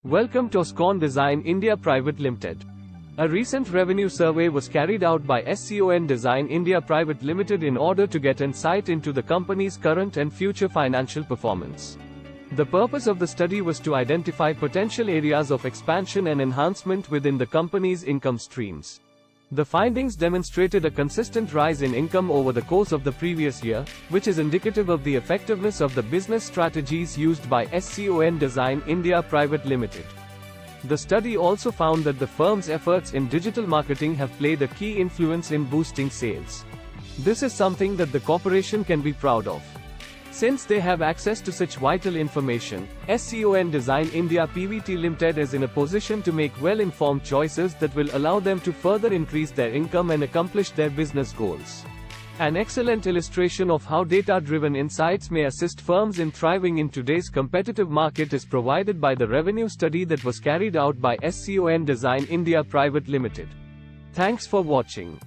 Welcome to SCON Design India Private Limited. A recent revenue survey was carried out by SCON Design India Private Limited in order to get insight into the company's current and future financial performance. The purpose of the study was to identify potential areas of expansion and enhancement within the company's income streams. The findings demonstrated a consistent rise in income over the course of the previous year, which is indicative of the effectiveness of the business strategies used by SCON Design India Private Limited. The study also found that the firm's efforts in digital marketing have played a key influence in boosting sales. This is something that the corporation can be proud of. Since they have access to such vital information, SCON Design India Pvt Limited is in a position to make well-informed choices that will allow them to further increase their income and accomplish their business goals. An excellent illustration of how data-driven insights may assist firms in thriving in today's competitive market is provided by the revenue study that was carried out by SCON Design India Private Limited. Thanks for watching.